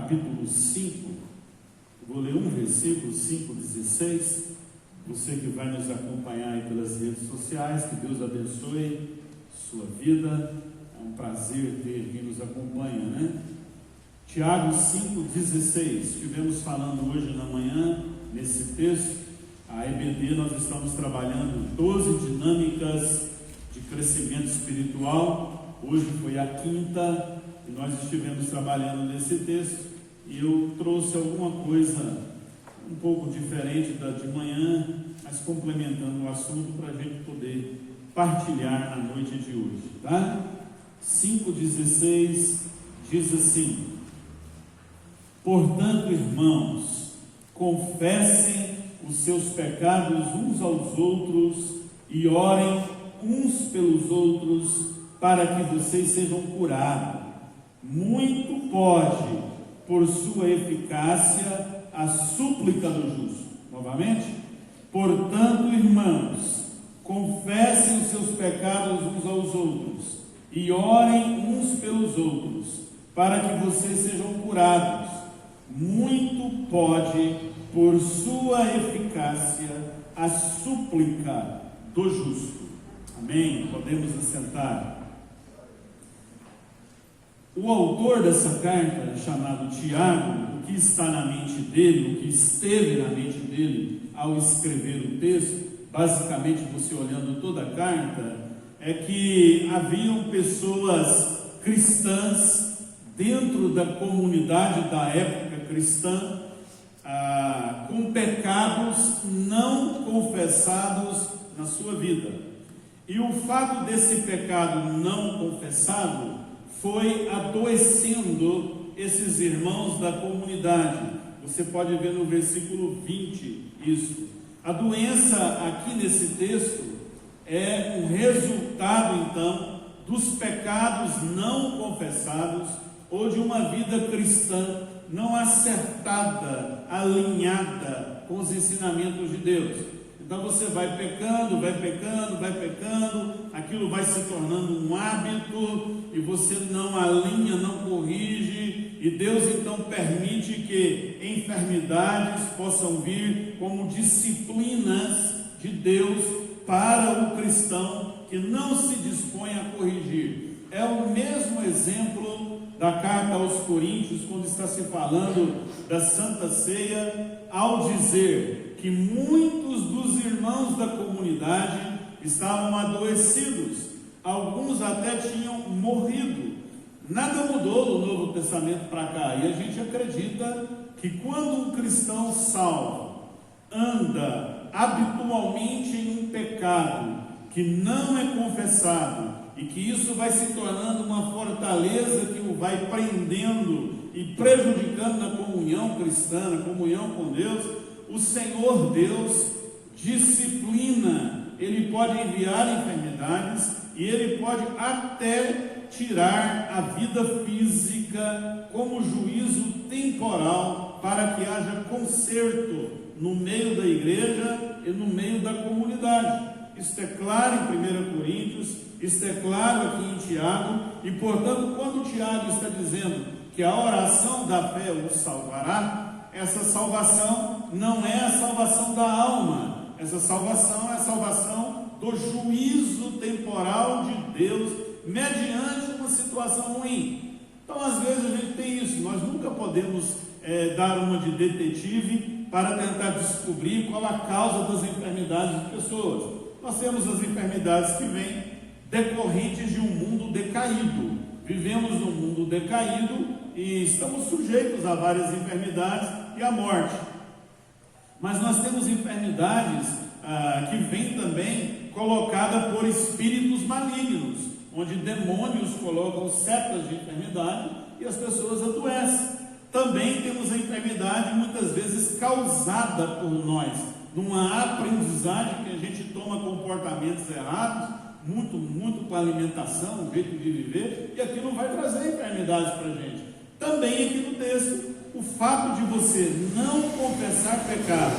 capítulo 5, vou ler um versículo, 5:16. Você que vai nos acompanhar aí pelas redes sociais, que Deus abençoe sua vida. É um prazer ter quem nos acompanha, né? Tiago 5:16. Estivemos falando hoje na manhã, nesse texto, a EBD, nós estamos trabalhando 12 dinâmicas de crescimento espiritual. Hoje foi a quinta e nós estivemos trabalhando nesse texto, e eu trouxe alguma coisa um pouco diferente da de manhã, mas complementando o assunto para a gente poder partilhar na noite de hoje, tá? 5:16 diz assim: portanto, irmãos, confessem os seus pecados uns aos outros e orem uns pelos outros para que vocês sejam curados. Muito pode, por sua eficácia, a súplica do justo. Novamente, portanto, irmãos, confessem os seus pecados uns aos outros e orem uns pelos outros para que vocês sejam curados. Muito pode, por sua eficácia, a súplica do justo. Amém? Podemos assentar. O autor dessa carta, chamado Tiago, o que está na mente dele, o que esteve na mente dele ao escrever o texto, basicamente você olhando toda a carta, é que haviam pessoas cristãs dentro da comunidade da época cristã, com pecados não confessados na sua vida. E o fato desse pecado não confessado foi adoecendo esses irmãos da comunidade. Você pode ver no versículo 20 isso. A doença aqui nesse texto é um resultado, então, dos pecados não confessados ou de uma vida cristã não acertada, alinhada com os ensinamentos de Deus. Então você vai pecando, aquilo vai se tornando um hábito e você não alinha, não corrige, e Deus então permite que enfermidades possam vir como disciplinas de Deus para o cristão que não se dispõe a corrigir. É o mesmo exemplo da carta aos Coríntios, quando está se falando da Santa Ceia, ao dizer que muitos dos irmãos da comunidade estavam adoecidos, alguns até tinham morrido. Nada mudou do Novo Testamento para cá, e a gente acredita que quando um cristão salvo anda habitualmente em um pecado que não é confessado, e que isso vai se tornando uma fortaleza que o vai prendendo e prejudicando na comunhão cristã, na comunhão com Deus, o Senhor Deus disciplina. Ele pode enviar enfermidades e Ele pode até tirar a vida física como juízo temporal para que haja conserto no meio da igreja e no meio da comunidade. Isso é claro em 1 Coríntios, isso é claro aqui em Tiago, e portanto, quando Tiago está dizendo que a oração da fé o salvará, essa salvação não é a salvação da alma, essa salvação é a salvação do juízo temporal de Deus, mediante uma situação ruim. Então, às vezes a gente tem isso, nós nunca podemos dar uma de detetive para tentar descobrir qual a causa das enfermidades de pessoas. Nós temos as enfermidades que vêm decorrentes de um mundo decaído. Vivemos num mundo decaído e estamos sujeitos a várias enfermidades e à morte. Mas nós temos enfermidades que vêm também colocada por espíritos malignos, onde demônios colocam setas de enfermidade e as pessoas adoecem. Também temos a enfermidade muitas vezes causada por nós, numa aprendizagem que a gente toma comportamentos errados, muito com a alimentação, o jeito de viver, e aquilo vai trazer enfermidades para a gente. Também aqui no texto, o fato de você não confessar pecado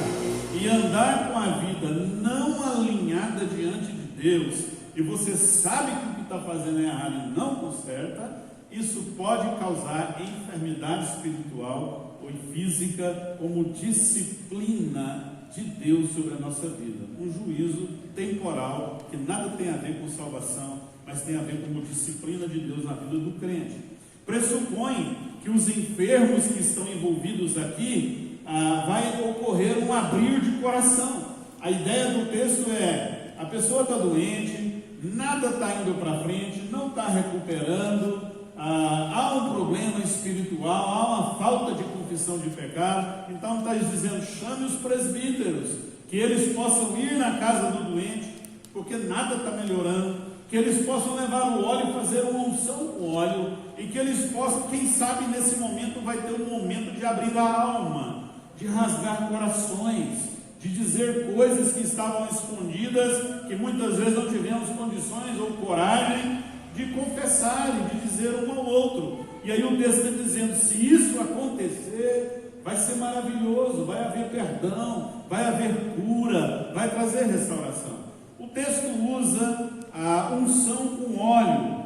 e andar com a vida não alinhada diante de Deus, e você sabe que o que está fazendo é errado e não conserta, isso pode causar enfermidade espiritual ou física, como disciplina de Deus sobre a nossa vida. Um juízo temporal que nada tem a ver com salvação, mas tem a ver com disciplina de Deus na vida do crente. Pressupõe que os enfermos que estão envolvidos aqui, vai ocorrer um abrir de coração. A ideia do texto é: a pessoa está doente, nada está indo para frente, não está recuperando, há um problema espiritual, há uma falta de confissão de pecado. Então está dizendo: chame os presbíteros, que eles possam ir na casa do doente, porque nada está melhorando, que eles possam levar o óleo e fazer uma unção com óleo, e que eles possam, quem sabe nesse momento vai ter um momento de abrir a alma, de rasgar corações, de dizer coisas que estavam escondidas, que muitas vezes não tivemos condições ou coragem de confessar e de dizer um ao outro. E aí o texto está dizendo: se isso acontecer, vai ser maravilhoso, vai haver perdão, vai haver cura, vai trazer restauração. O texto usa a unção com óleo,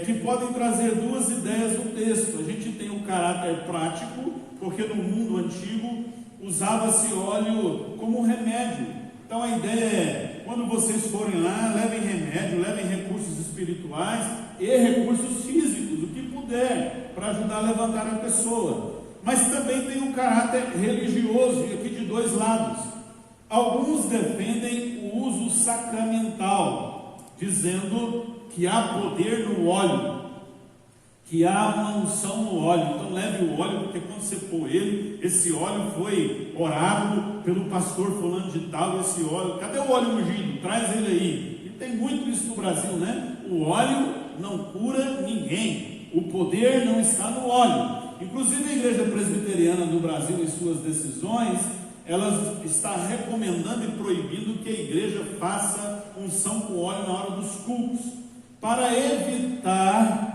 que podem trazer duas ideias no texto. A gente tem um caráter prático, porque no mundo antigo usava-se óleo como remédio. Então a ideia é: quando vocês forem lá, levem remédio, levem recursos espirituais e recursos físicos, o que puder, para ajudar a levantar a pessoa. Mas também tem um caráter religioso, e aqui de dois lados. Alguns defendem o uso sacramental, dizendo que há poder no óleo, que há uma unção no óleo. Então leve o óleo, porque quando você pôr ele, esse óleo foi orado pelo pastor fulano de tal, esse óleo, cadê o óleo ungido? Traz ele aí. E tem muito isso no Brasil, né? O óleo não cura ninguém, o poder não está no óleo. Inclusive a igreja presbiteriana do Brasil, em suas decisões, ela está recomendando e proibindo que a igreja faça unção com óleo na hora dos cultos, para evitar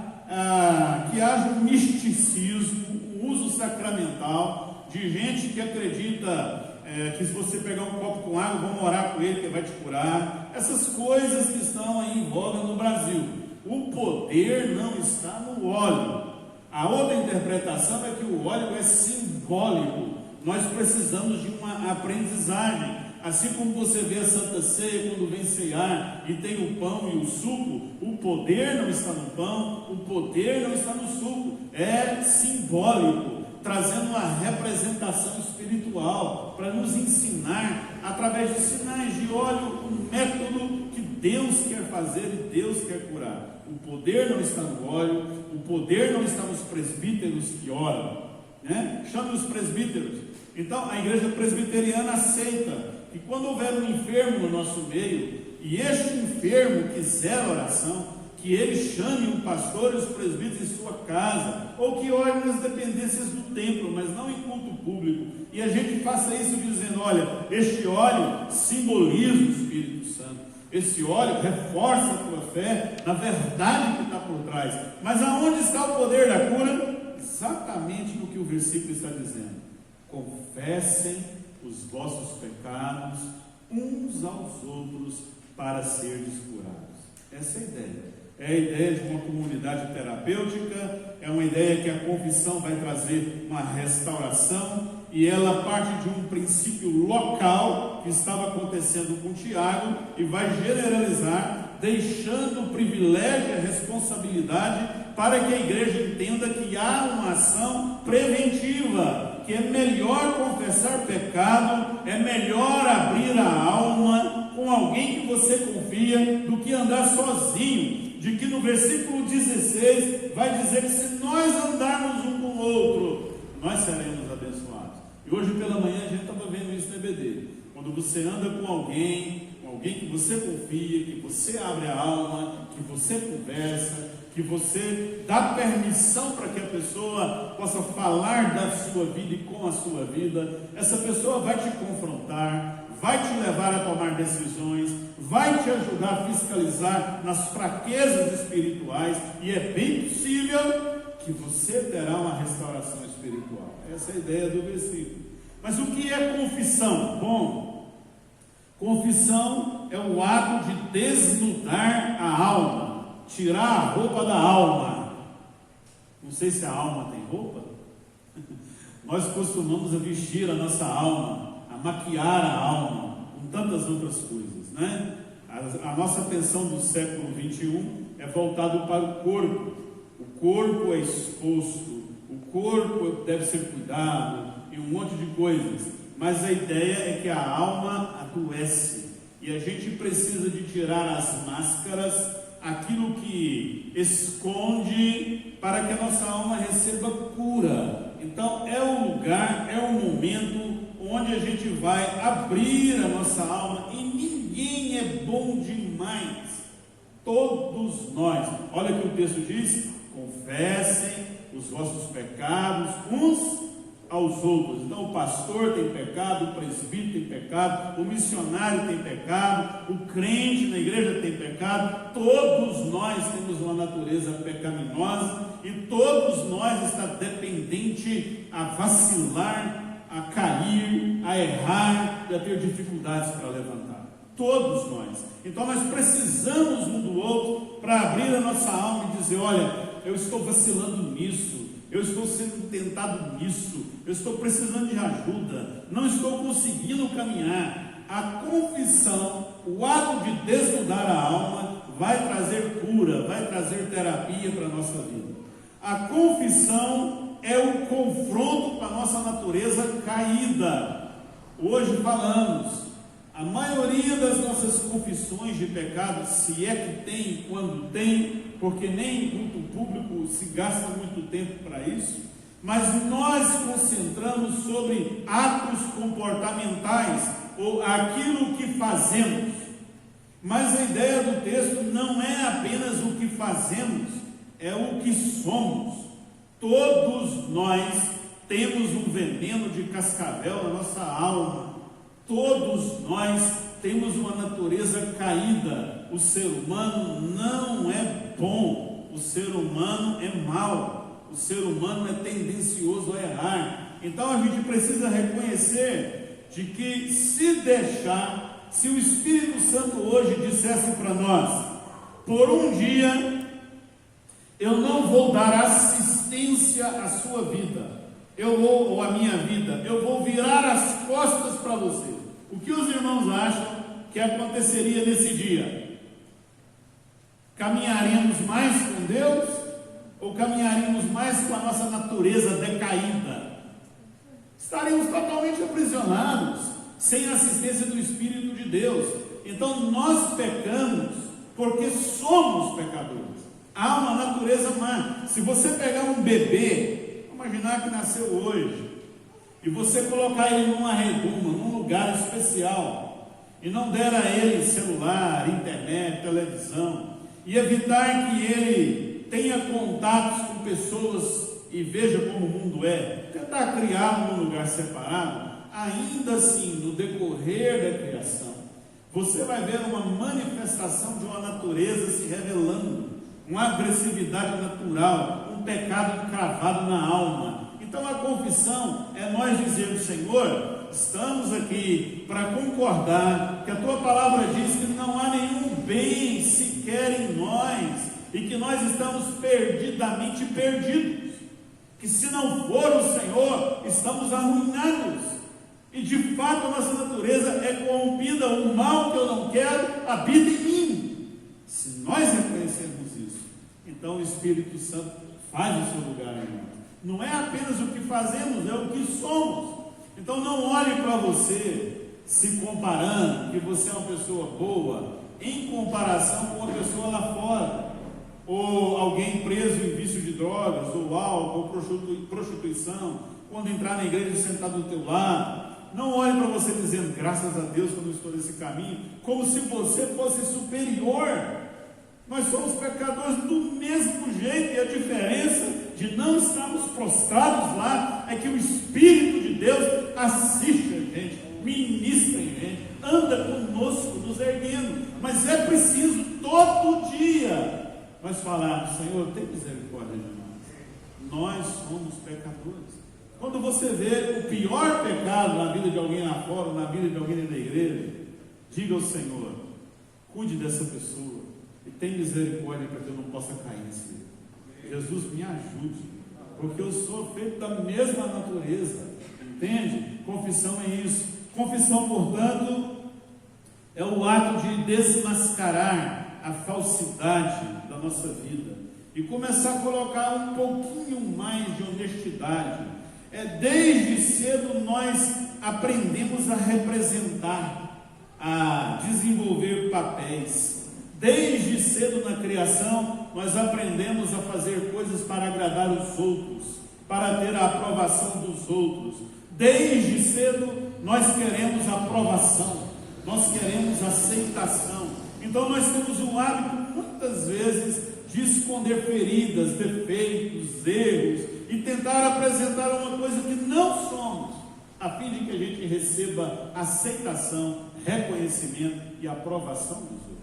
que haja um misticismo, um uso sacramental de gente que acredita que se você pegar um copo com água, vamos orar com ele que vai te curar. Essas coisas que estão aí em voga no Brasil. O poder não está no óleo. A outra interpretação é que o óleo é simbólico. Nós precisamos de uma aprendizagem. Assim como você vê a Santa Ceia, quando vem ceiar e tem o pão e o suco, o poder não está no pão, o poder não está no suco, é simbólico, trazendo uma representação espiritual, para nos ensinar, através de sinais de óleo, um método que Deus quer fazer e Deus quer curar. O poder não está no óleo, o poder não está nos presbíteros que oram, né? Chame os presbíteros. Então a igreja presbiteriana aceita que quando houver um enfermo no nosso meio, e este enfermo quiser oração, que ele chame um pastor e os presbíteros em sua casa, ou que ore nas dependências do templo, mas não em culto público, e a gente faça isso dizendo: olha, este óleo simboliza o Espírito Santo, esse óleo reforça a tua fé na verdade que está por trás. Mas aonde está o poder da cura? Exatamente no que o versículo está dizendo: confessem os vossos pecados uns aos outros para serdes curados. Essa é a ideia. É a ideia de uma comunidade terapêutica, é uma ideia que a confissão vai trazer uma restauração, e ela parte de um princípio local que estava acontecendo com Tiago e vai generalizar, deixando o privilégio e a responsabilidade para que a igreja entenda que há uma ação preventiva, que é melhor confessar pecado, é melhor abrir a alma com alguém que você confia, do que andar sozinho. De que no versículo 16 vai dizer que se nós andarmos um com o outro, nós seremos abençoados. E hoje pela manhã a gente estava vendo isso no EBD. Quando você anda com alguém que você confia, que você abre a alma, que você conversa, que você dá permissão para que a pessoa possa falar da sua vida e com a sua vida, essa pessoa vai te confrontar, vai te levar a tomar decisões, vai te ajudar a fiscalizar nas fraquezas espirituais, e é bem possível que você terá uma restauração espiritual. Essa é a ideia do versículo. Mas o que é confissão? Bom, confissão é o ato de desnudar a alma, tirar a roupa da alma. Não sei se a alma tem roupa. Nós costumamos vestir a nossa alma, a maquiar a alma, com tantas outras coisas, né? A nossa atenção do século 21 é voltado para o corpo. O corpo é exposto, o corpo deve ser cuidado e um monte de coisas. Mas a ideia é que a alma adoece e a gente precisa de tirar as máscaras, aquilo que esconde, para que a nossa alma receba cura. Então é o lugar, é o momento onde a gente vai abrir a nossa alma, e ninguém é bom demais. Todos nós, olha o que o texto diz: confessem os vossos pecados uns aos outros. Então o pastor tem pecado, o presbítero tem pecado, o missionário tem pecado, o crente na igreja tem pecado. Todos nós temos uma natureza pecaminosa e todos nós está dependente a vacilar, a cair, a errar e a ter dificuldades para levantar. Todos nós. Então nós precisamos um do outro para abrir a nossa alma e dizer: olha, eu estou vacilando nisso, eu estou sendo tentado nisso, eu estou precisando de ajuda, não estou conseguindo caminhar. A confissão, o ato de desnudar a alma, vai trazer cura, vai trazer terapia para a nossa vida. A confissão é o confronto com a nossa natureza caída. Hoje falamos, a maioria das nossas confissões de pecado, se é que tem, quando tem, porque nem em culto público se gasta muito tempo para isso, mas nós concentramos sobre atos comportamentais, ou aquilo que fazemos. Mas a ideia do texto não é apenas o que fazemos, é o que somos. Todos nós temos um veneno de cascavel na nossa alma. Todos nós temos uma natureza caída. O ser humano não é bom, o ser humano é mau, o ser humano é tendencioso a errar. Então a gente precisa reconhecer de que, se deixar, se o Espírito Santo hoje dissesse para nós: por um dia eu não vou dar assistência à sua vida, ou à minha vida, eu vou virar as costas para você. O que os irmãos acham que aconteceria nesse dia? Caminharíamos mais com Deus ou caminharíamos mais com a nossa natureza decaída? Estaríamos totalmente aprisionados, sem a assistência do Espírito de Deus. Então nós pecamos porque somos pecadores. Há uma natureza má. Se você pegar um bebê, imaginar que nasceu hoje, e você colocar ele numa redoma, num lugar especial, e não der a ele celular, internet, televisão, e evitar que ele tenha contatos com pessoas e veja como o mundo é, tentar criá-lo num lugar separado, ainda assim, no decorrer da criação, você vai ver uma manifestação de uma natureza se revelando, uma agressividade natural, um pecado cravado na alma. Então a confissão é nós dizermos: Senhor, estamos aqui para concordar que a Tua palavra diz que não há nenhum bem sequer em nós, e que nós estamos perdidamente perdidos, que se não for o Senhor, estamos arruinados, e de fato a nossa natureza é corrompida, o mal que eu não quero habita em mim. Se nós reconhecermos isso, então o Espírito Santo faz o seu lugar em nós. Não é apenas o que fazemos, é o que somos. Então não olhe para você se comparando, que você é uma pessoa boa, em comparação com uma pessoa lá fora, ou alguém preso em vício de drogas, ou álcool, ou prostituição, quando entrar na igreja e sentar do teu lado. Não olhe para você dizendo: graças a Deus que eu não estou nesse caminho, como se você fosse superior. Nós somos pecadores do mesmo jeito, e a diferença de não estarmos prostrados lá é que o Espírito de Deus assiste a gente, ministra em gente, anda conosco, nos erguendo. Mas é preciso todo dia nós falarmos: Senhor, tem misericórdia de nós. Nós somos pecadores. Quando você vê o pior pecado na vida de alguém lá fora, na vida de alguém da igreja, diga ao Senhor: cuide dessa pessoa e tem misericórdia para que eu não possa cair nesse erro. Jesus me ajude, porque eu sou feito da mesma natureza, entende? Confissão é isso. Confissão, portanto, é o ato de desmascarar a falsidade da nossa vida e começar a colocar um pouquinho mais de honestidade. Desde cedo nós aprendemos a representar, a desenvolver papéis. Desde cedo na criação nós aprendemos a fazer coisas para agradar os outros, para ter a aprovação dos outros. Desde cedo nós queremos aprovação, nós queremos aceitação. Então nós temos um hábito muitas vezes de esconder feridas, defeitos, erros e tentar apresentar uma coisa que não somos, a fim de que a gente receba aceitação, reconhecimento e aprovação dos outros.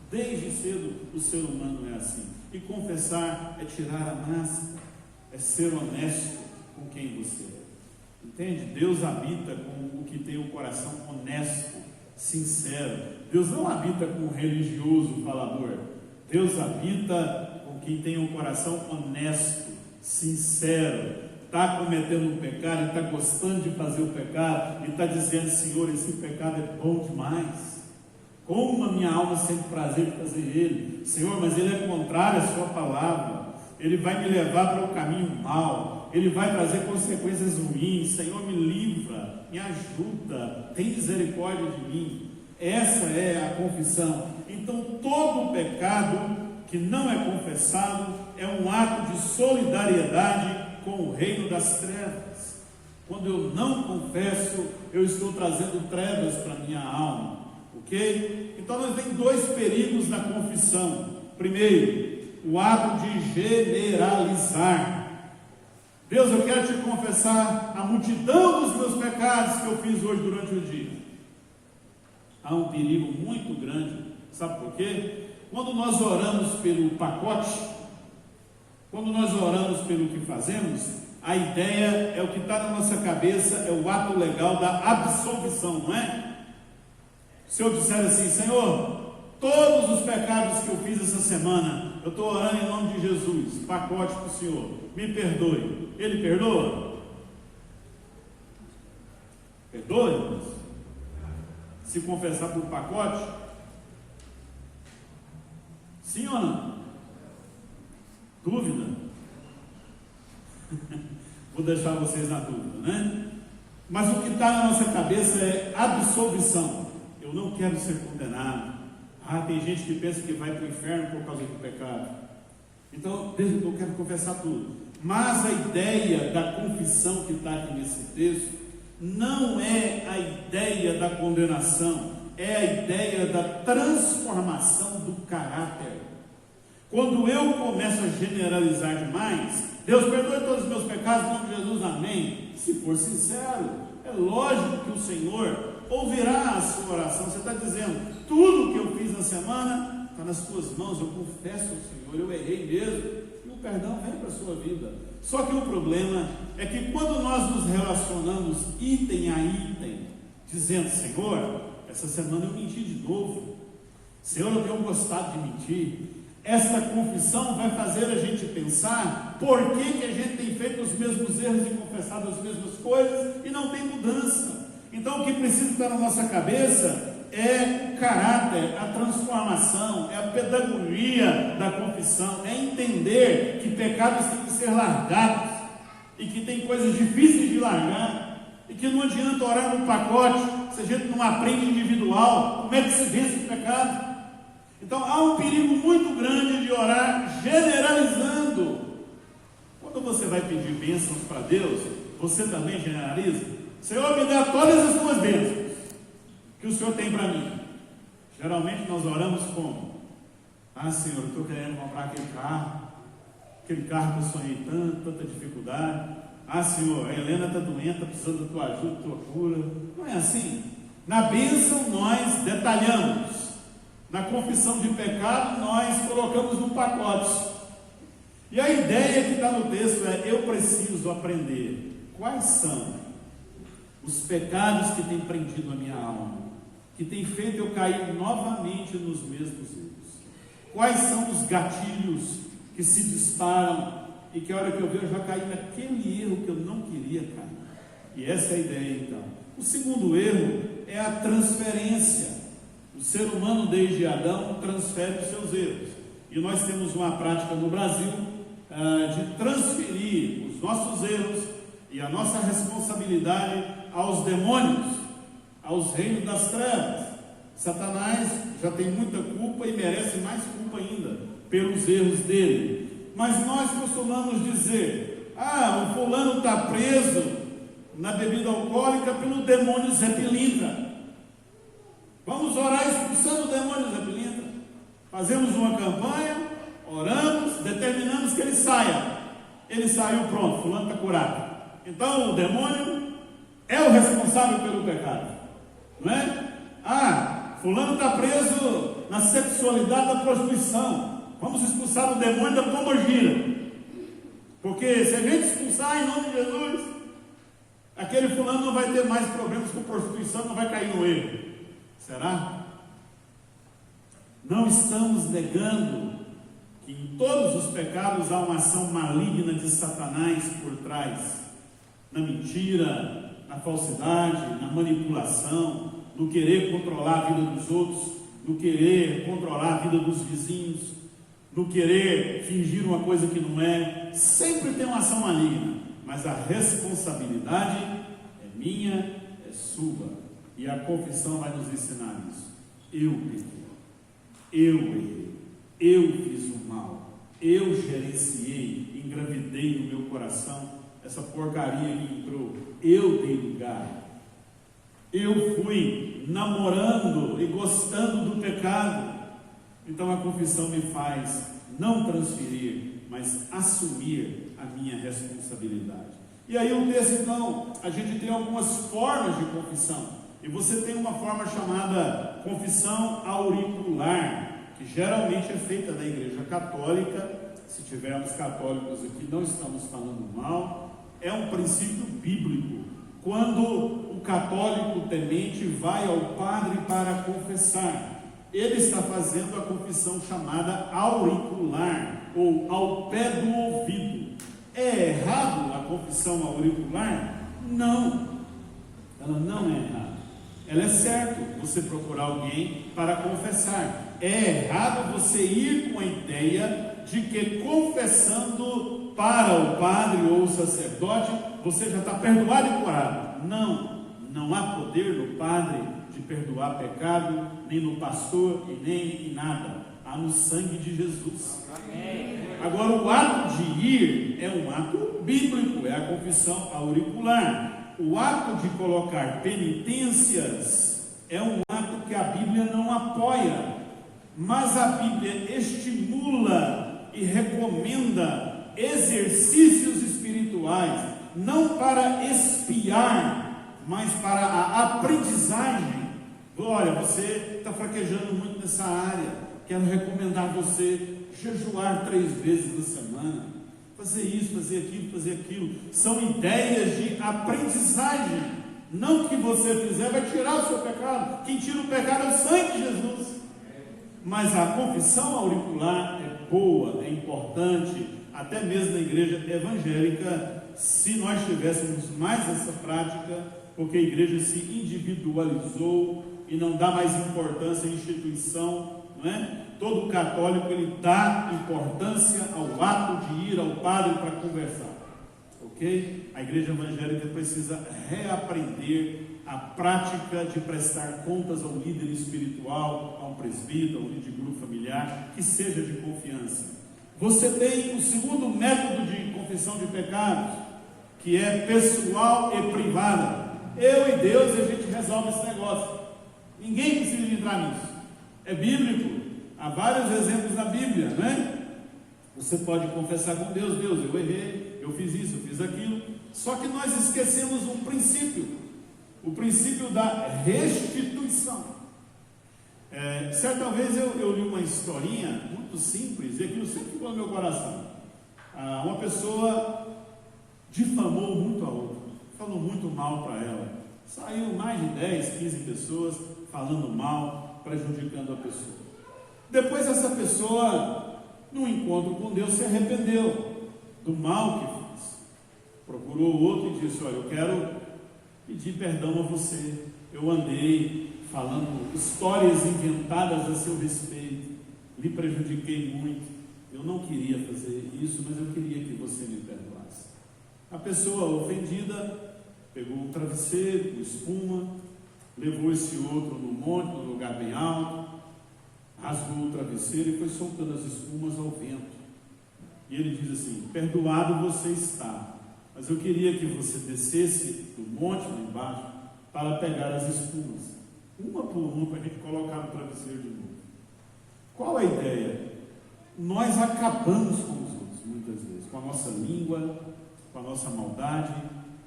Desde cedo o ser humano é assim. E confessar é tirar a máscara, é ser honesto com quem você é. Entende? Deus habita com o que tem o coração honesto, sincero. Deus não habita com o religioso falador. Deus habita com quem tem um coração honesto, sincero, está cometendo um pecado e está gostando de fazer o pecado e está dizendo: Senhor, esse pecado é bom demais, como a minha alma sente prazer de fazer ele, Senhor, mas ele é contrário à sua palavra, ele vai me levar para o caminho mau, ele vai trazer consequências ruins. Senhor, me livra, me ajuda, tem misericórdia de mim. Essa é a confissão. Então todo pecado que não é confessado é um ato de solidariedade com o reino das trevas. Quando eu não confesso, eu estou trazendo trevas para a minha alma, ok? Então nós temos dois perigos na confissão. Primeiro, o ato de generalizar. Deus, eu quero te confessar a multidão dos meus pecados que eu fiz hoje durante o dia. Há um perigo muito grande, sabe por quê? Quando nós oramos pelo pacote, quando nós oramos pelo que fazemos, a ideia é o que está na nossa cabeça, é o ato legal da absolvição, não é? Se eu disser assim: Senhor, todos os pecados que eu fiz essa semana, eu estou orando em nome de Jesus, pacote para o Senhor, me perdoe. Ele perdoa? Perdoe? Se confessar por pacote? Sim ou não? Dúvida? Vou deixar vocês na dúvida, né? Mas o que está na nossa cabeça é absolvição. Eu não quero ser condenado. Tem gente que pensa que vai para o inferno por causa do pecado. Então, eu quero confessar tudo. Mas a ideia da confissão que está aqui nesse texto não é a ideia da condenação, é a ideia da transformação do caráter. Quando eu começo a generalizar demais, Deus perdoe todos os meus pecados, em nome de Jesus, amém. Se for sincero, é lógico que o Senhor ouvirá a sua oração. Você está dizendo: tudo que eu fiz na semana está nas tuas mãos, eu confesso ao Senhor, eu errei mesmo, e o perdão vem para a sua vida. Só que o problema é que quando nós nos relacionamos item a item, dizendo: Senhor, essa semana eu menti de novo, Senhor, eu tenho gostado de mentir, esta confissão vai fazer a gente pensar por que a gente tem feito os mesmos erros e confessado as mesmas coisas e não tem mudança. Então o que precisa estar na nossa cabeça é o caráter, a transformação, é a pedagogia da confissão, é entender que pecados têm que ser largados e que tem coisas difíceis de largar e que não adianta orar no pacote se a gente não aprende individual como é que se vence o pecado. Então há um perigo muito grande de orar generalizando. Quando você vai pedir bênçãos para Deus, você também generaliza: Senhor, me dá todas as tuas bênçãos que o Senhor tem para mim. Geralmente nós oramos como: Senhor, eu estou querendo comprar aquele carro que eu sonhei tanta dificuldade. Senhor, a Helena está doente, está precisando da tua ajuda, da tua cura. Não é assim. Na bênção nós detalhamos, na confissão de pecado nós colocamos no pacote. E a ideia que está no texto é: eu preciso aprender quais são os pecados que têm prendido a minha alma, que tem feito eu cair novamente nos mesmos erros. Quais são os gatilhos que se disparam, e que a hora que eu vejo eu já caí naquele erro que eu não queria cair. E essa é a ideia então. O segundo erro é a transferência. O ser humano desde Adão transfere os seus erros. E nós temos uma prática no Brasil de transferir os nossos erros e a nossa responsabilidade aos demônios, aos reinos das trevas. Satanás já tem muita culpa e merece mais culpa ainda pelos erros dele. Mas nós costumamos dizer: o fulano está preso na bebida alcoólica pelo demônio Zé Pilintra. Vamos orar expulsando o demônio Zé Pilintra. Fazemos uma campanha, oramos, determinamos que ele saia. Ele saiu, pronto, fulano está curado. Então o demônio é o responsável pelo pecado, não é? Fulano está preso na sexualidade da prostituição. Vamos expulsar o demônio da pombogira. Porque se a gente expulsar em nome de Jesus, aquele fulano não vai ter mais problemas com prostituição, não vai cair no erro. Será? Não estamos negando que em todos os pecados há uma ação maligna de Satanás por trás. Na mentira, na falsidade, na manipulação, no querer controlar a vida dos outros, no querer controlar a vida dos vizinhos, no querer fingir uma coisa que não é. Sempre tem uma ação maligna, mas a responsabilidade é minha, é sua. E a confissão vai nos ensinar isso. Eu pequei, eu errei, eu fiz o mal, eu gerenciei, engravidei no meu coração essa porcaria que entrou, eu dei lugar, eu fui namorando e gostando do pecado. Então a confissão me faz não transferir, mas assumir a minha responsabilidade. E aí o texto, então, a gente tem algumas formas de confissão. E você tem uma forma chamada confissão auricular, que geralmente é feita na igreja católica. Se tivermos católicos aqui, não estamos falando mal. É um princípio bíblico. Quando o católico temente vai ao padre para confessar, ele está fazendo a confissão chamada auricular, ou ao pé do ouvido. É errado a confissão auricular? Não, ela não é errada. Ela é certo você procurar alguém para confessar. É errado você ir com a ideia de que confessando para o padre ou o sacerdote, você já está perdoado e curado. Não, não há poder no padre de perdoar pecado, nem no pastor e nem em nada. Há no sangue de Jesus. Agora, o ato de ir é um ato bíblico, é a confissão auricular. O ato de colocar penitências é um ato que a Bíblia não apoia, mas a Bíblia estimula e recomenda exercícios espirituais, não para expiar, mas para a aprendizagem. Olha, você está fraquejando muito nessa área, quero recomendar você jejuar 3 vezes na semana, fazer isso, fazer aquilo. São ideias de aprendizagem. Não que você fizer vai tirar o seu pecado. Quem tira o pecado é o sangue de Jesus. Mas a confissão auricular é boa, é importante, até mesmo na igreja evangélica, se nós tivéssemos mais essa prática, porque a igreja se individualizou e não dá mais importância à instituição, não é? Todo católico ele dá importância ao ato de ir ao padre para conversar, ok? A igreja evangélica precisa reaprender a prática de prestar contas ao líder espiritual, a um presbítero, a um líder de grupo familiar, que seja de confiança. Você tem o segundo método de confissão de pecados, que é pessoal e privada. Eu e Deus, a gente resolve esse negócio. Ninguém precisa entrar nisso. É bíblico. Há vários exemplos na Bíblia, né? Você pode confessar com Deus: Deus, eu errei, eu fiz isso, eu fiz aquilo. Só que nós esquecemos um princípio, o princípio da restituição. Certa vez eu li uma historinha muito simples, e aquilo sempre ficou no meu coração. Uma pessoa difamou muito a outra, falou muito mal para ela. Saiu mais de 10, 15 pessoas falando mal, prejudicando a pessoa. Depois essa pessoa no encontro com Deus, se arrependeu do mal que fez. Procurou o outro e disse: olha, eu quero pedir perdão a você. Eu andei falando histórias inventadas a seu respeito, lhe prejudiquei muito. Eu não queria fazer isso, mas eu queria que você me perdoasse. A pessoa ofendida pegou um travesseiro com espuma, levou esse outro no monte, num lugar bem alto, rasgou o travesseiro e foi soltando as espumas ao vento. E ele diz assim: perdoado você está, mas eu queria que você descesse do monte lá embaixo para pegar as espumas, uma por uma, para a gente colocar no travesseiro de novo. Qual a ideia? Nós acabamos com os outros, muitas vezes, com a nossa língua, com a nossa maldade,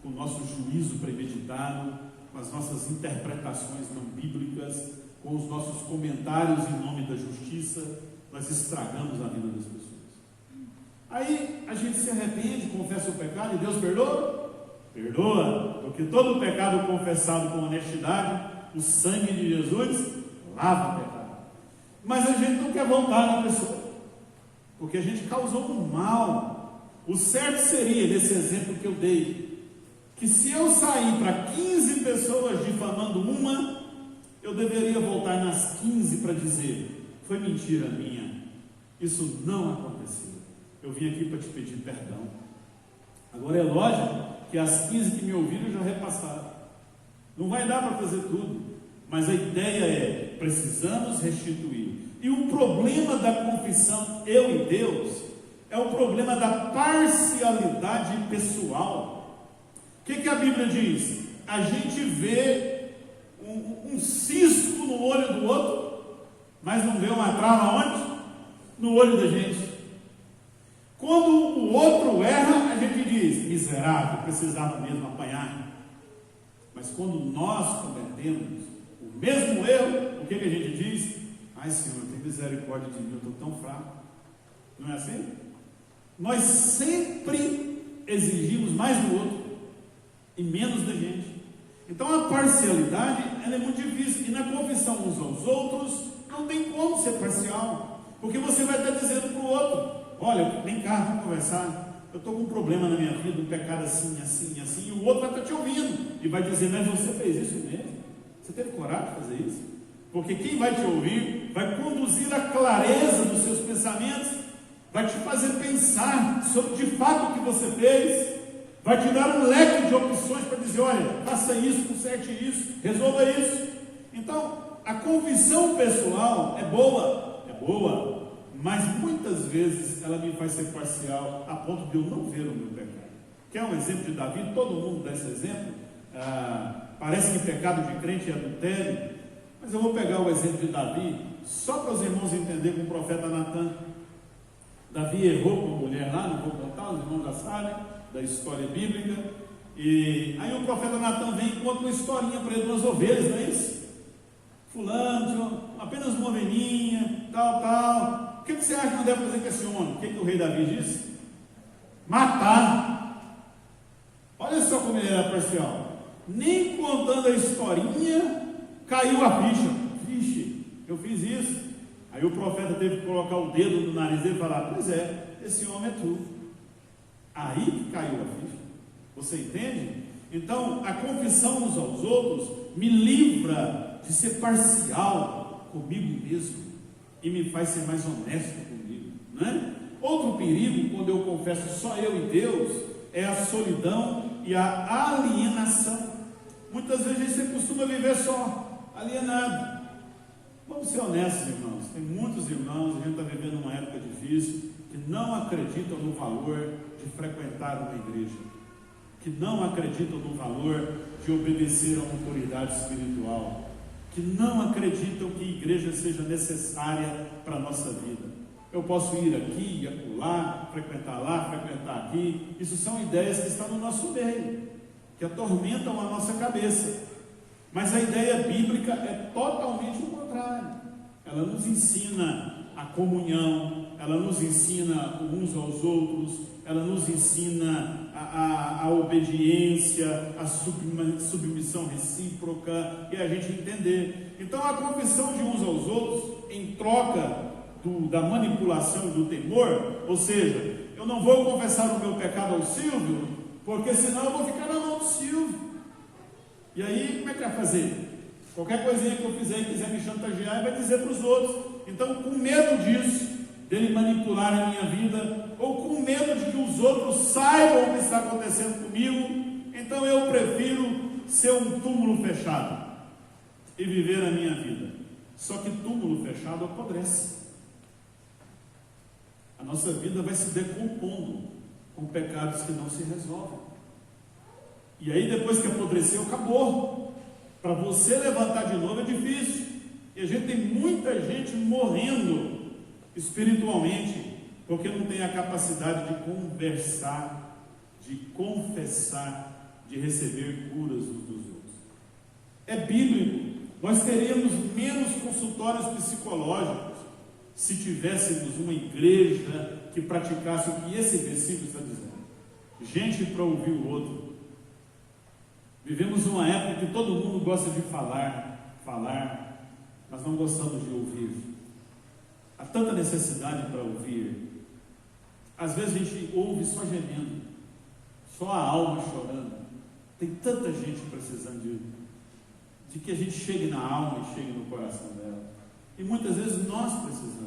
com o nosso juízo premeditado, com as nossas interpretações não bíblicas, com os nossos comentários em nome da justiça. Nós estragamos a vida das pessoas. Aí a gente se arrepende, confessa o pecado e Deus perdoa? Perdoa, porque todo pecado confessado com honestidade, o sangue de Jesus lava o pecado. Mas a gente não quer voltar na pessoa, porque a gente causou um mal. O certo seria, nesse exemplo que eu dei, que se eu sair para 15 pessoas difamando uma, eu deveria voltar nas 15 para dizer: foi mentira minha, isso não aconteceu, eu vim aqui para te pedir perdão. Agora é lógico que as 15 que me ouviram já repassaram, não vai dar para fazer tudo, mas a ideia é: precisamos restituir. E o problema da confissão, eu e Deus, é o problema da parcialidade pessoal. O que a Bíblia diz? A gente vê um cisco no olho do outro, mas não vê uma trava onde? No olho da gente. Quando o outro erra, a gente diz: miserável, precisava mesmo apanhar. Mas quando nós cometemos o mesmo erro, o que a gente diz? Ai, Senhor, tem misericórdia de mim, eu estou tão fraco. Não é assim? Nós sempre exigimos mais do outro e menos da gente. Então a parcialidade, ela é muito difícil. E na confissão uns aos outros, não tem como ser parcial, porque você vai estar dizendo para o outro: olha, vem cá, vamos conversar, eu estou com um problema na minha vida, um pecado assim, assim, assim. E o outro vai estar te ouvindo e vai dizer: mas você fez isso mesmo? Você teve coragem de fazer isso? Porque quem vai te ouvir vai conduzir a clareza dos seus pensamentos, vai te fazer pensar sobre de fato o que você fez, vai te dar um leque de opções para dizer: olha, faça isso, conserte isso, resolva isso. Então, a confissão pessoal é boa, mas muitas vezes ela me faz ser parcial, a ponto de eu não ver o meu pecado. Quer um exemplo de Davi? Todo mundo dá esse exemplo. Parece que pecado de crente é adultério, mas eu vou pegar o exemplo de Davi, só para os irmãos entenderem, com o profeta Natan. Davi errou com a mulher lá, não vou contar, os irmãos já sabem da história bíblica. E aí o profeta Natan vem e conta uma historinha para ele de umas ovelhas, não é isso? Fulano, apenas uma ovelhinha, tal. O que você acha que não deve fazer com esse homem? O que o rei Davi disse? Matar. Olha só como ele era parcial. Nem contando a historinha caiu a ficha. Vixe, eu fiz isso. Aí o profeta teve que colocar o dedo no nariz dele e falar: pois é, esse homem é tu. Aí que caiu a ficha. Você entende? Então, a confissão uns aos outros me livra de ser parcial comigo mesmo e me faz ser mais honesto comigo, né? Outro perigo, quando eu confesso só eu e Deus, é a solidão e a alienação. Muitas vezes você costuma viver só, alienado. Vamos ser honestos, irmãos. Tem muitos irmãos, a gente está vivendo uma época difícil, que não acreditam no valor de frequentar uma igreja, que não acreditam no valor de obedecer a uma autoridade espiritual, que não acreditam que a igreja seja necessária para a nossa vida. Eu posso ir aqui e acolá, frequentar aqui. Isso são ideias que estão no nosso meio, que atormentam a nossa cabeça. Mas a ideia bíblica é totalmente o contrário. Ela nos ensina a comunhão, ela nos ensina uns aos outros, ela nos ensina a obediência, a submissão recíproca, e a gente entender. Então a confissão de uns aos outros, em troca da manipulação e do temor, ou seja, eu não vou confessar o meu pecado ao Silvio, porque senão eu vou ficar na mão do Silvio. E aí, como é que vai fazer? Qualquer coisinha que eu fizer e quiser me chantagear, vai dizer para os outros. Então, com medo disso, dele manipular a minha vida, ou com medo de que os outros saibam o que está acontecendo comigo, então eu prefiro ser um túmulo fechado e viver a minha vida. Só que túmulo fechado apodrece. A nossa vida vai se decompondo com pecados que não se resolvem. E aí, depois que apodreceu, acabou. Para você levantar de novo é difícil. E a gente tem muita gente morrendo espiritualmente, porque não tem a capacidade de conversar, de confessar, de receber curas uns dos outros. É bíblico. Nós teríamos menos consultórios psicológicos se tivéssemos uma igreja que praticasse o que esse versículo está dizendo. Gente para ouvir o outro. Vivemos uma época que todo mundo gosta de falar, mas não gostamos de ouvir. Há tanta necessidade para ouvir. Às vezes a gente ouve só gemendo, só a alma chorando. Tem tanta gente precisando de que a gente chegue na alma e chegue no coração dela. E muitas vezes nós precisamos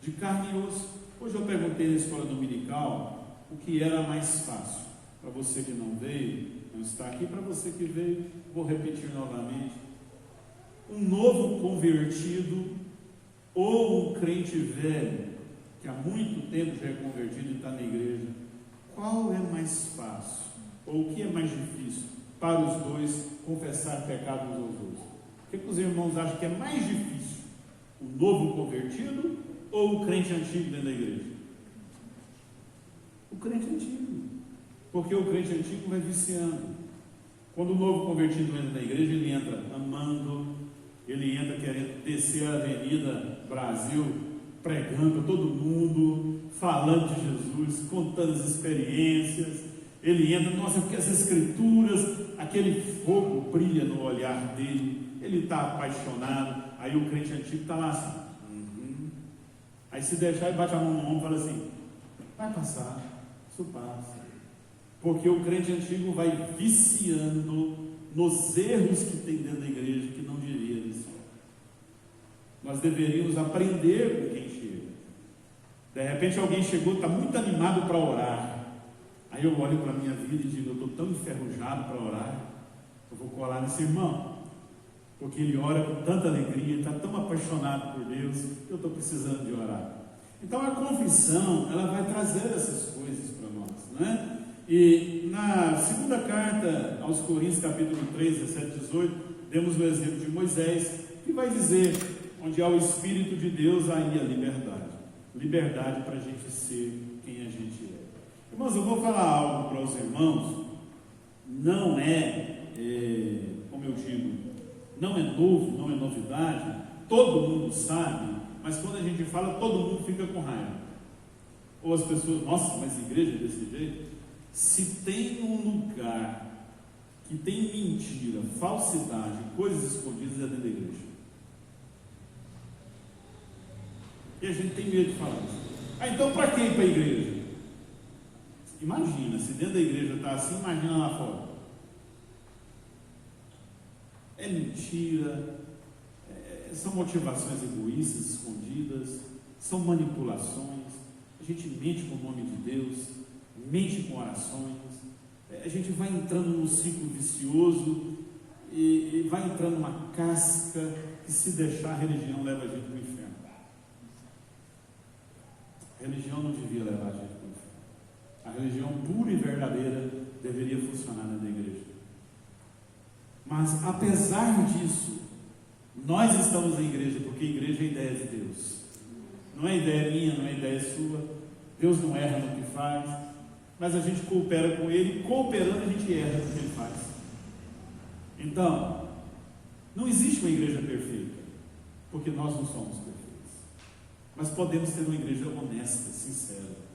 de carne e osso. Hoje eu perguntei na escola dominical o que era mais fácil. Para você que não veio, não está aqui, para você que veio, vou repetir novamente. Um novo convertido ou um crente velho, que há muito tempo já é convertido e está na igreja, qual é mais fácil? Ou o que é mais difícil para os dois confessar pecados uns aos outros? O que os irmãos acham que é mais difícil? O novo convertido ou o crente antigo dentro da igreja? O crente antigo. Porque o crente antigo vai viciando. Quando o novo convertido entra na igreja, ele entra amando, ele entra querendo descer a Avenida Brasil, pregando a todo mundo, falando de Jesus, contando as experiências. Ele entra, nossa, porque as escrituras, aquele fogo brilha no olhar dele, ele está apaixonado. Aí o crente antigo está lá assim, Aí se deixar, ele bate a mão no ombro e fala assim, vai passar, isso passa. Porque o crente antigo vai viciando nos erros que tem dentro da igreja, que não devia viciar. Nós deveríamos aprender com quem chega. De repente alguém chegou, está muito animado para orar. Aí eu olho para a minha vida e digo, eu estou tão enferrujado para orar, eu vou colar nesse irmão. Porque ele ora com tanta alegria, está tão apaixonado por Deus, eu estou precisando de orar. Então a confissão, ela vai trazer essas coisas para nós, não é? E na segunda carta aos Coríntios, capítulo 3, 17 e 18, temos o exemplo de Moisés, que vai dizer, onde há o Espírito de Deus, aí a liberdade. Liberdade para a gente ser quem a gente é. Irmãos, eu vou falar algo para os irmãos, não é, como eu digo, não é novo, não é novidade, todo mundo sabe, mas quando a gente fala, todo mundo fica com raiva. Ou as pessoas, nossa, mas igreja é desse jeito? Se tem um lugar que tem mentira, falsidade, coisas escondidas, é dentro da igreja. E a gente tem medo de falar isso. Então para que ir para a igreja? Imagina, se dentro da igreja está assim, imagina lá fora. É mentira, são motivações egoístas, escondidas, são manipulações, a gente mente com o nome de Deus, mente com orações, a gente vai entrando num ciclo vicioso e vai entrando numa casca que, se deixar, a religião leva a gente para o inferno. A religião não devia levar a gente para o inferno. A religião pura e verdadeira deveria funcionar na igreja. Mas apesar disso, nós estamos na igreja porque a igreja é a ideia de Deus. Não é ideia minha, não é ideia sua. Deus não erra no que faz. Mas a gente coopera com Ele, e cooperando a gente erra no que Ele faz. Então, não existe uma igreja perfeita, porque nós não somos perfeitos. Mas podemos ter uma igreja honesta, sincera.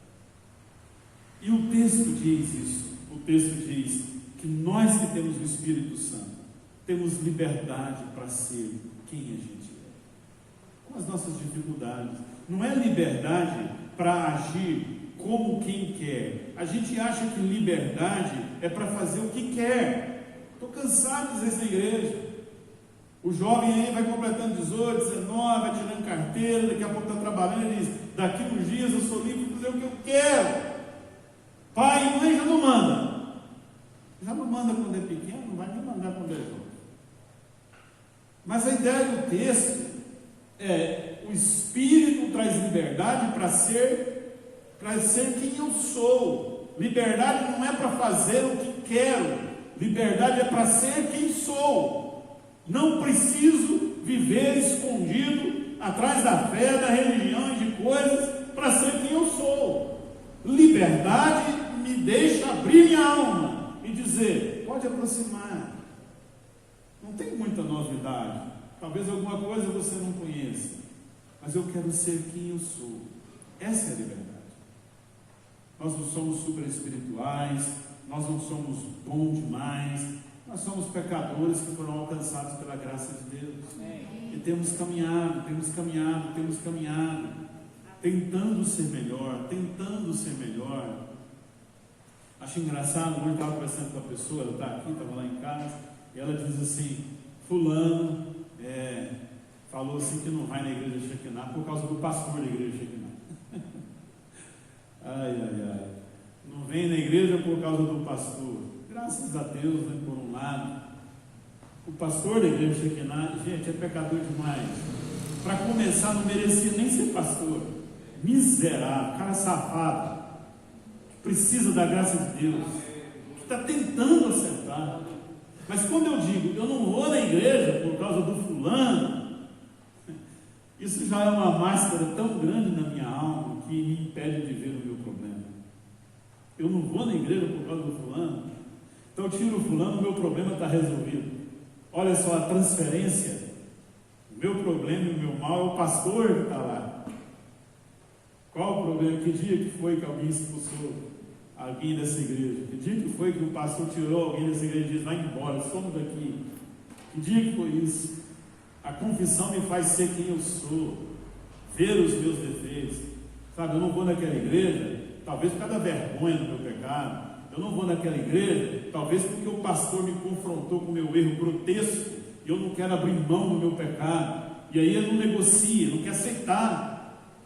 E o texto diz isso. O texto diz que nós que temos o Espírito Santo, temos liberdade para ser quem a gente é. Com as nossas dificuldades, não é liberdade para agir como quem quer. A gente acha que liberdade é para fazer o que quer. Estou cansado de dizer isso na igreja. O jovem aí vai completando 18, 19, vai tirando carteira, daqui a pouco está trabalhando e diz: daqui uns dias eu sou livre para fazer o que eu quero. Pai e mãe já não manda. Já não manda quando é pequeno, não vai nem mandar quando é jovem. Mas a ideia do texto é: o Espírito traz liberdade para ser quem eu sou. Liberdade não é para fazer o que quero. Liberdade é para ser quem sou. Não preciso viver escondido atrás da fé, da religião e de coisas para ser quem eu sou. Liberdade me deixa abrir minha alma e dizer: pode aproximar. Não tem muita novidade. Talvez alguma coisa você não conheça, mas eu quero ser quem eu sou. Essa é a liberdade. Nós não somos super espirituais, nós não somos bons demais. Nós somos pecadores que foram alcançados pela graça de Deus. E temos caminhado, tentando ser melhor. Acho engraçado, hoje eu estava conversando com a pessoa, ela está aqui, estava lá em casa, e ela diz assim: fulano falou assim que não vai na igreja Shekinah por causa do pastor da igreja Shekinah. Ai. Não vem na igreja por causa do pastor. Graças a Deus, né, por um lado. O pastor da igreja Shekinah, gente, é pecador demais. Para começar, não merecia nem ser pastor. Miserável, cara safado, que precisa da graça de Deus, que está tentando acertar. Mas quando eu digo: eu não vou na igreja por causa do fulano, isso já é uma máscara tão grande na minha alma que me impede de ver o meu problema. Eu não vou na igreja por causa do fulano, então eu tiro o fulano, o meu problema está resolvido. Olha só a transferência. O meu problema e o meu mal é o pastor que está lá. Qual o problema? Que dia que foi que alguém expulsou alguém dessa igreja? Que dia que foi que o pastor tirou alguém dessa igreja e disse: vai embora, somos daqui? Que dia que foi isso? A confissão me faz ser quem eu sou, ver os meus defeitos. Sabe, eu não vou naquela igreja, talvez por causa da vergonha do meu pecado. Eu não vou naquela igreja, talvez porque o pastor me confrontou com o meu erro grotesco e eu não quero abrir mão do meu pecado. E aí ele não negocia, não quer aceitar.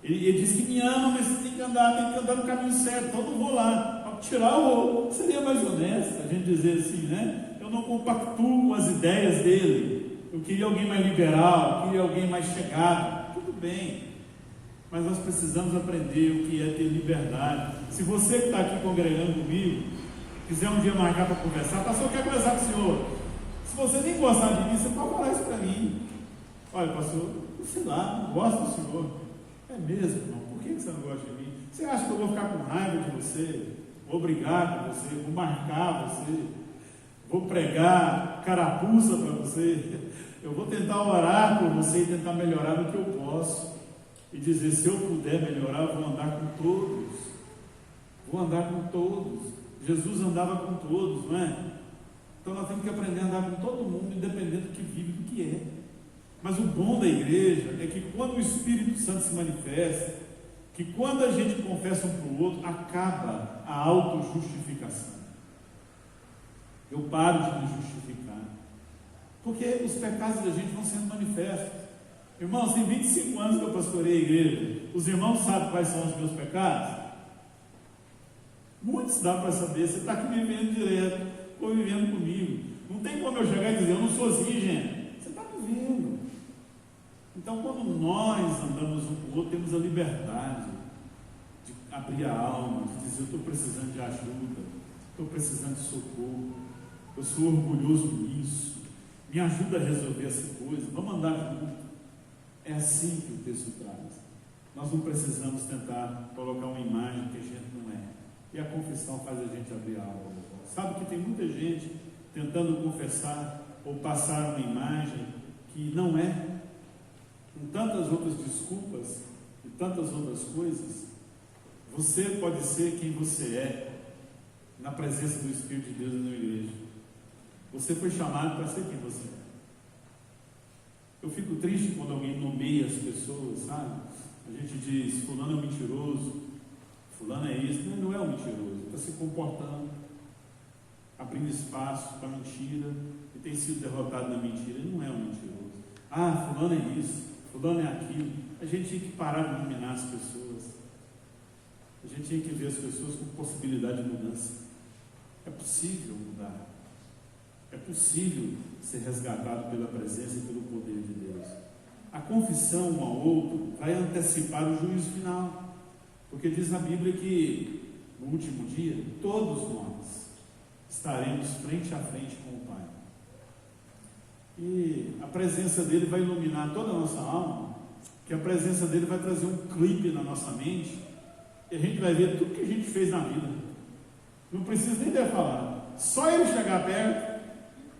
Ele diz que me ama, mas tem que andar no caminho certo. Então eu não vou lá. Para tirar o... Seria mais honesto a gente dizer assim, né? Eu não compactuo com as ideias dele. Eu queria alguém mais liberal, eu queria alguém mais chegado. Tudo bem. Mas nós precisamos aprender o que é ter liberdade. Se você que está aqui congregando comigo, quiser um dia marcar para conversar, pastor, eu quero conversar com o senhor. Se você nem gostar de mim, você pode falar isso para mim. Olha, pastor, sei lá, não gosto do senhor. É mesmo, irmão? Por que você não gosta de mim? Você acha que eu vou ficar com raiva de você? Vou brigar com você? Vou marcar você? Vou pregar carapuça para você? Eu vou tentar orar por você e tentar melhorar no que eu posso. E dizer: se eu puder melhorar, eu vou andar com todos. Vou andar com todos. Jesus andava com todos, não é? Então nós temos que aprender a andar com todo mundo, independente do que vive, do que é. Mas o bom da igreja é que quando o Espírito Santo se manifesta, que quando a gente confessa um para o outro, acaba a autojustificação. Eu paro de me justificar, porque os pecados da gente vão sendo manifestos. Irmãos, tem 25 anos que eu pastorei a igreja. Os irmãos sabem quais são os meus pecados? Muitos dá para saber. Você está aqui me vendo direto, convivendo comigo. Não tem como eu chegar e dizer: eu não sou assim, gente. Você está me vendo. Então, quando nós andamos um com o outro, temos a liberdade de abrir a alma, de dizer: eu estou precisando de ajuda, estou precisando de socorro, eu sou orgulhoso nisso, me ajuda a resolver essa coisa, vamos andar junto. É assim que o texto traz. Nós não precisamos tentar colocar uma imagem que a gente não é. E a confissão faz a gente abrir a alma. Sabe que tem muita gente tentando confessar ou passar uma imagem que não é, com tantas outras desculpas e tantas outras coisas. Você pode ser quem você é na presença do Espírito de Deus na igreja. Você foi chamado para ser quem você é. Eu fico triste quando alguém nomeia as pessoas, sabe? A gente diz, fulano é um mentiroso, fulano é isso. Não é um mentiroso, está se comportando, abrindo espaço para mentira, e tem sido derrotado na mentira. Ele não é um mentiroso. Ah, fulano é isso, fulano é aquilo. A gente tinha que parar de dominar as pessoas. A gente tinha que ver as pessoas com possibilidade de mudança. É possível mudar. É possível ser resgatado pela presença e pelo poder de Deus. A confissão um ao outro vai antecipar o juízo final. Porque diz na Bíblia que no último dia, todos nós estaremos frente a frente com o Pai. E a presença dele vai iluminar toda a nossa alma, que a presença dele vai trazer um clipe na nossa mente, e a gente vai ver tudo que a gente fez na vida. Não precisa nem de falar. Só ele chegar perto,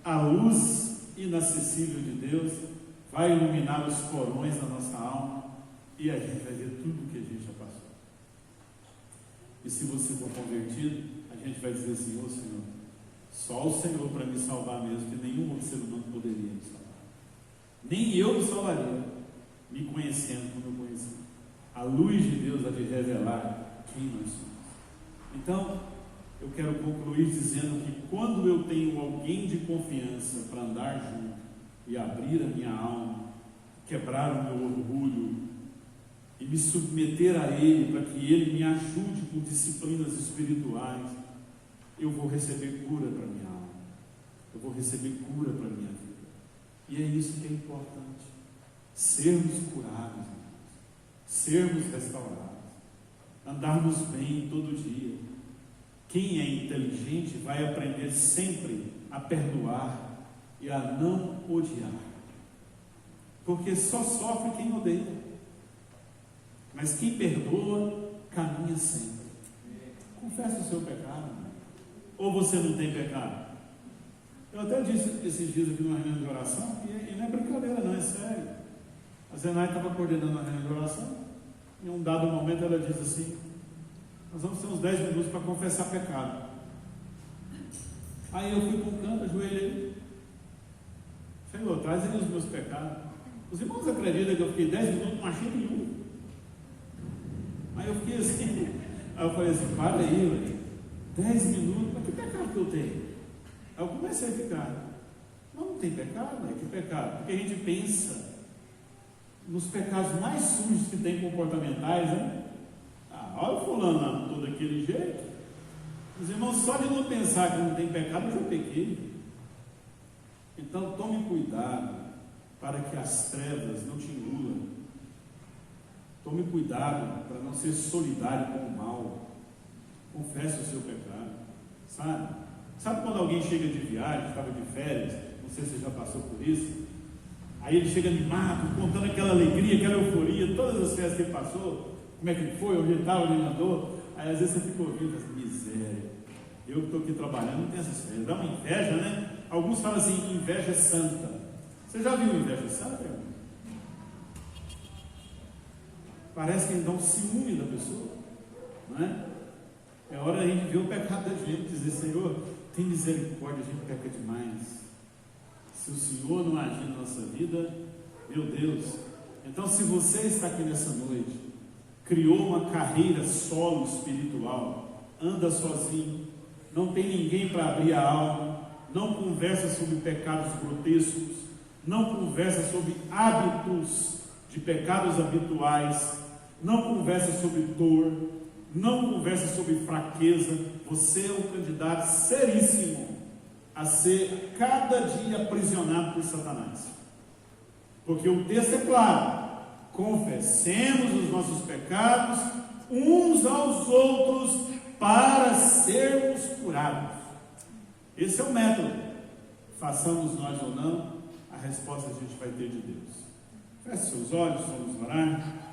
a luz inacessível de Deus vai iluminar os porões da nossa alma, e a gente vai ver tudo que a gente já passou. E se você for convertido, a gente vai dizer assim: ô Senhor, só o Senhor para me salvar mesmo, que nenhum outro ser humano poderia me salvar. Nem eu me salvaria, me conhecendo como eu conheci. A luz de Deus há de revelar quem nós somos. Então, eu quero concluir dizendo que quando eu tenho alguém de confiança para andar junto e abrir a minha alma, quebrar o meu orgulho e me submeter a Ele para que Ele me ajude com disciplinas espirituais, eu vou receber cura para a minha alma, eu vou receber cura para a minha vida. E é isso que é importante, sermos curados, sermos restaurados, andarmos bem todo dia. Quem é inteligente vai aprender sempre a perdoar e a não odiar, porque só sofre quem odeia, mas quem perdoa caminha sempre. Confessa o seu pecado, ou você não tem pecado? Eu até disse esses dias aqui numa reunião de oração, e não é brincadeira não, é sério. A Zenai estava coordenando a reunião de oração, e em um dado momento ela diz assim: nós vamos ter uns 10 minutos para confessar pecado. Aí eu fui para um canto, ajoelhei, Senhor, traz aí os meus pecados. Os irmãos acreditam que eu fiquei 10 minutos, não achei nenhum. Aí eu fiquei assim, aí eu falei assim: para aí, velho, 10 minutos, mas que pecado que eu tenho? Aí eu comecei a ficar: não tem pecado, né? Que pecado? Porque a gente pensa nos pecados mais sujos que tem, comportamentais, né? Olha o fulano todo daquele jeito. Os irmãos, só de não pensar que não tem pecado, eu já pequei. Então tome cuidado para que as trevas não te engulam. Tome cuidado para não ser solidário com o mal. Confesse o seu pecado. Sabe quando alguém chega de viagem, estava de férias, não sei se você já passou por isso, aí ele chega animado, contando aquela alegria, aquela euforia, todas as festas que ele passou, como é que foi, onde ele estava, onde ele andou. Aí às vezes você fica ouvindo essa miséria. Eu que estou aqui trabalhando, não tenho essas férias. Dá uma inveja, né? Alguns falam assim: inveja santa. Você já viu inveja santa? Parece que ele dá um ciúme da pessoa, não é? É hora a gente ver o pecado da gente, dizer: Senhor, tem misericórdia, a gente peca demais. Se o Senhor não agir na nossa vida, meu Deus. Então, se você está aqui nessa noite, criou uma carreira solo espiritual, anda sozinho, não tem ninguém para abrir a alma, não conversa sobre pecados grotescos, não conversa sobre hábitos de pecados habituais, não conversa sobre dor, não conversa sobre fraqueza, você é um candidato seríssimo a ser cada dia aprisionado por Satanás. Porque o texto é claro: confessemos os nossos pecados uns aos outros para sermos curados. Esse é o método. Façamos nós ou não, a resposta a gente vai ter de Deus. Feche seus olhos, vamos orar.